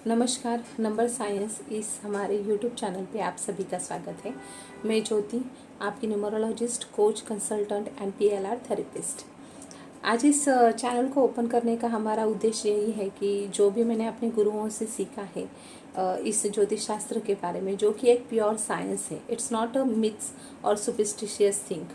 नमस्कार। Number science इस हमारे यूट्यूब चैनल पे आप सभी का स्वागत है। मैं ज्योति, आपकी numerologist, coach, consultant and PLR therapist. आज इस चैनल को ओपन करने का हमारा उद्देश्य यही है कि जो भी मैंने अपने गुरुओं से सीखा है इस ज्योतिष शास्त्र के बारे में, जो कि एक प्योर साइंस है। इट्स नॉट अ मिथ्स और सुपरस्टिशियस थिंग।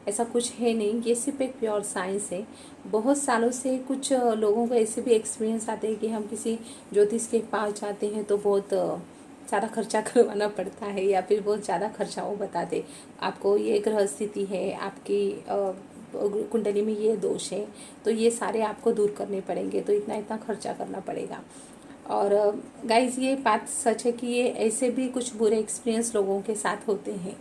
ऐसा कुछ है नहीं, ये सिर्फ एक प्योर साइंस है। बहुत सालों से कुछ लोगों को ऐसे भी एक्सपीरियंस आते हैं कि हम किसी ज्योतिष के पास जाते हैं तो बहुत ज़्यादा खर्चा करवाना पड़ता है, या फिर बहुत ज़्यादा खर्चा वो बताते आपको ये ग्रह स्थिति है, आपकी कुंडली में ये दोष है, तो ये सारे आपको दूर करने पड़ेंगे, तो इतना इतना खर्चा करना पड़ेगा। और गाइज, ये बात सच है कि ये ऐसे भी कुछ बुरे एक्सपीरियंस लोगों के साथ होते हैं।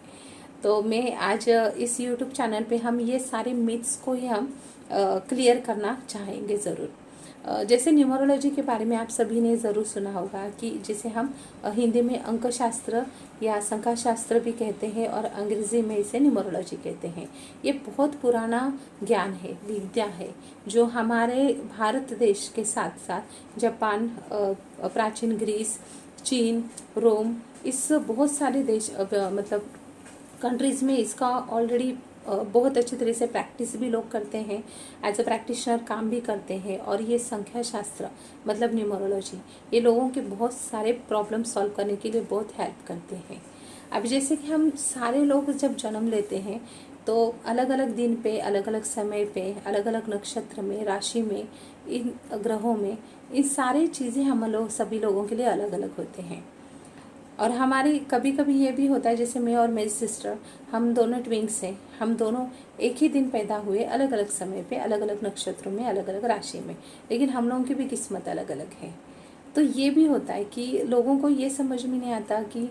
तो मैं आज इस यूट्यूब चैनल पे हम ये सारे मिथ्स को ही हम क्लियर करना चाहेंगे ज़रूर। जैसे न्यूमरोलॉजी के बारे में आप सभी ने ज़रूर सुना होगा कि जिसे हम हिंदी में अंक शास्त्र या संख्या शास्त्र भी कहते हैं, और अंग्रेज़ी में इसे न्यूमरोलॉजी कहते हैं। ये बहुत पुराना ज्ञान है, विद्या है, जो हमारे भारत देश के साथ साथ जापान, प्राचीन ग्रीस, चीन, रोम, इस बहुत सारे देश मतलब कंट्रीज़ में इसका ऑलरेडी बहुत अच्छी तरह से प्रैक्टिस भी लोग करते हैं, एज अ प्रैक्टिशनर काम भी करते हैं। और ये संख्या शास्त्र मतलब न्यूमरोलॉजी, ये लोगों के बहुत सारे प्रॉब्लम सॉल्व करने के लिए बहुत हेल्प करते हैं। अब जैसे कि हम सारे लोग जब जन्म लेते हैं तो अलग अलग दिन पे, अलग अलग समय पे, अलग अलग नक्षत्र में, राशि में, इन ग्रहों में, इन सारी चीज़ें हम लोग सभी लोगों के लिए अलग अलग होते हैं। और हमारी कभी कभी ये भी होता है, जैसे मैं और मेरी सिस्टर, हम दोनों ट्विंग्स हैं, हम दोनों एक ही दिन पैदा हुए, अलग अलग समय पे, अलग अलग नक्षत्रों में, अलग अलग राशि में, लेकिन हम लोगों की भी किस्मत अलग अलग है। तो ये भी होता है कि लोगों को ये समझ में नहीं आता कि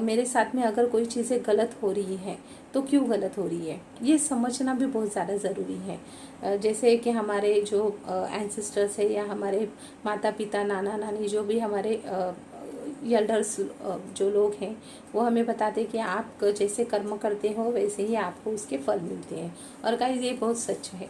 मेरे साथ में अगर कोई चीज़ें गलत हो रही हैं तो क्यों गलत हो रही है, ये समझना भी बहुत ज़्यादा ज़रूरी है। जैसे कि हमारे जो एंसेस्टर्स है, या हमारे माता पिता, नाना नानी, जो भी हमारे एल्डर्स जो लोग हैं, वो हमें बताते हैं कि आप जैसे कर्म करते हो वैसे ही आपको उसके फल मिलते हैं। और गाइस, ये बहुत सच है।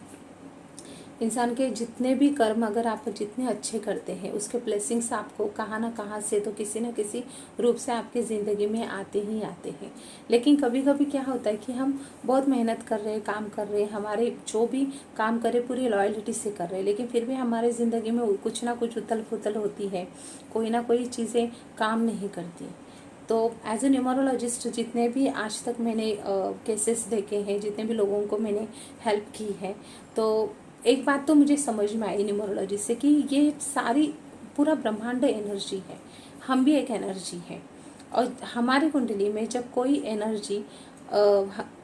इंसान के जितने भी कर्म अगर आप जितने अच्छे करते हैं, उसके ब्लेसिंग्स आपको कहाँ ना कहाँ से तो किसी न किसी रूप से आपकी ज़िंदगी में आते ही आते हैं। लेकिन कभी कभी क्या होता है कि हम बहुत मेहनत कर रहे हैं, काम कर रहे हैं, हमारे जो भी काम करे पूरी लॉयल्टी से कर रहे हैं, लेकिन फिर भी हमारे ज़िंदगी में कुछ ना कुछ उथल पुथल होती है, कोई ना कोई चीज़ें काम नहीं करती। तो एज ए न्यूमरोलॉजिस्ट जितने भी आज तक मैंने केसेस देखे हैं, जितने भी लोगों को मैंने हेल्प की है, तो एक बात तो मुझे समझ में आई न्यूमरोलॉजी से कि ये सारी पूरा ब्रह्मांड एनर्जी है, हम भी एक एनर्जी है। और हमारी कुंडली में जब कोई एनर्जी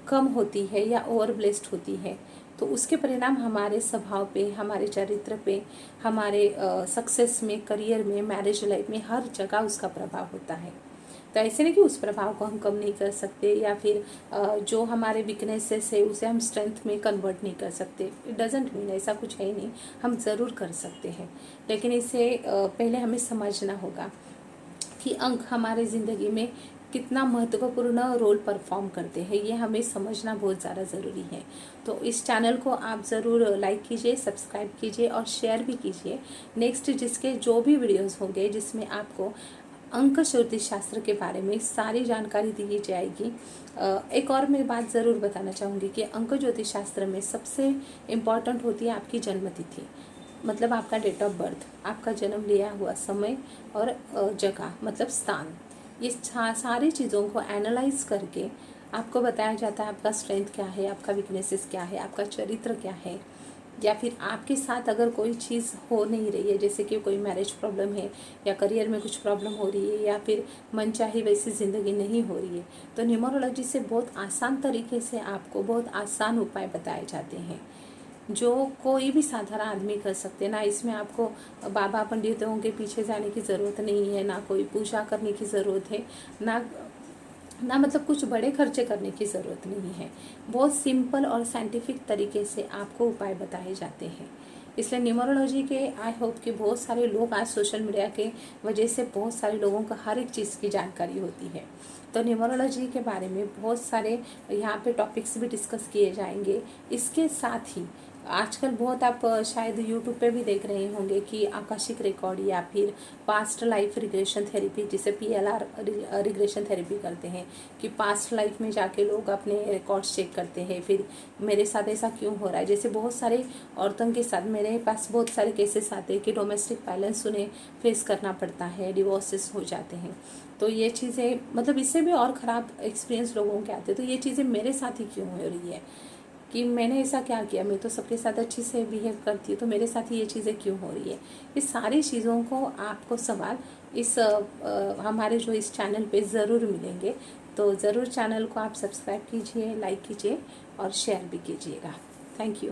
कम होती है या ओवर ब्लेस्ड होती है, तो उसके परिणाम हमारे स्वभाव पे, हमारे चरित्र पे, हमारे सक्सेस में, करियर में, मैरिज लाइफ में, हर जगह उसका प्रभाव होता है। तो ऐसे नहीं कि उस प्रभाव को हम कम नहीं कर सकते, या फिर जो हमारे वीकनेसेस है उसे हम स्ट्रेंथ में कन्वर्ट नहीं कर सकते। इट डजेंट मीन, ऐसा कुछ है ही नहीं, हम ज़रूर कर सकते हैं। लेकिन इसे पहले हमें समझना होगा कि अंक हमारे ज़िंदगी में कितना महत्वपूर्ण रोल परफॉर्म करते हैं, ये हमें समझना बहुत ज़्यादा ज़रूरी है। तो इस चैनल को आप ज़रूर लाइक कीजिए, सब्सक्राइब कीजिए और शेयर भी कीजिए। नेक्स्ट जिसके जो भी वीडियोस होंगे जिसमें आपको अंक ज्योतिष शास्त्र के बारे में सारी जानकारी दी जाएगी। एक और मैं बात ज़रूर बताना चाहूँगी कि अंक ज्योतिष शास्त्र में सबसे इम्पॉर्टेंट होती है आपकी जन्म तिथि, मतलब आपका डेट ऑफ बर्थ, आपका जन्म लिया हुआ समय और जगह मतलब स्थान। ये सारी चीज़ों को एनालाइज करके आपको बताया जाता है आपका स्ट्रेंथ क्या है, आपका वीकनेसेस क्या है, आपका चरित्र क्या है, या फिर आपके साथ अगर कोई चीज़ हो नहीं रही है, जैसे कि कोई मैरिज प्रॉब्लम है, या करियर में कुछ प्रॉब्लम हो रही है, या फिर मनचाही वैसी ज़िंदगी नहीं हो रही है, तो न्यूमरोलॉजी से बहुत आसान तरीके से आपको बहुत आसान उपाय बताए जाते हैं, जो कोई भी साधारण आदमी कर सकते हैं। ना इसमें आपको बाबा पंडितों के पीछे जाने की ज़रूरत नहीं है, ना कोई पूजा करने की ज़रूरत है, ना मतलब कुछ बड़े खर्चे करने की ज़रूरत नहीं है। बहुत सिंपल और साइंटिफिक तरीके से आपको उपाय बताए जाते हैं। इसलिए न्यूमरोलॉजी के आई होप कि बहुत सारे लोग आज सोशल मीडिया के वजह से बहुत सारे लोगों को हर एक चीज़ की जानकारी होती है। तो न्यूमरोलॉजी के बारे में बहुत सारे यहाँ पे टॉपिक्स भी डिस्कस किए जाएंगे। इसके साथ ही आजकल बहुत आप शायद यूट्यूब पे भी देख रहे होंगे कि आकाशिक रिकॉर्ड या फिर पास्ट लाइफ रिग्रेशन थेरेपी, जिसे PLR रिग्रेशन थेरेपी करते हैं, कि पास्ट लाइफ में जाके लोग अपने रिकॉर्ड्स चेक करते हैं, फिर मेरे साथ ऐसा क्यों हो रहा है। जैसे बहुत सारे औरतों के साथ मेरे पास बहुत सारे केसेस आते हैं कि डोमेस्टिक वायलेंस उन्हें फेस करना पड़ता है, डिवोर्सेस हो जाते हैं। तो ये चीज़ें मतलब इससे भी और ख़राब एक्सपीरियंस लोगों के आते हैं। तो ये चीज़ें मेरे साथ ही क्यों हो रही है, कि मैंने ऐसा क्या किया, मैं तो सबके साथ अच्छी से बिहेव करती हूँ, तो मेरे साथ ही ये चीज़ें क्यों हो रही है। इस सारी चीज़ों को आपको सवाल इस हमारे जो इस चैनल पे ज़रूर मिलेंगे। तो ज़रूर चैनल को आप सब्सक्राइब कीजिए, लाइक कीजिए और शेयर भी कीजिएगा। Thank you.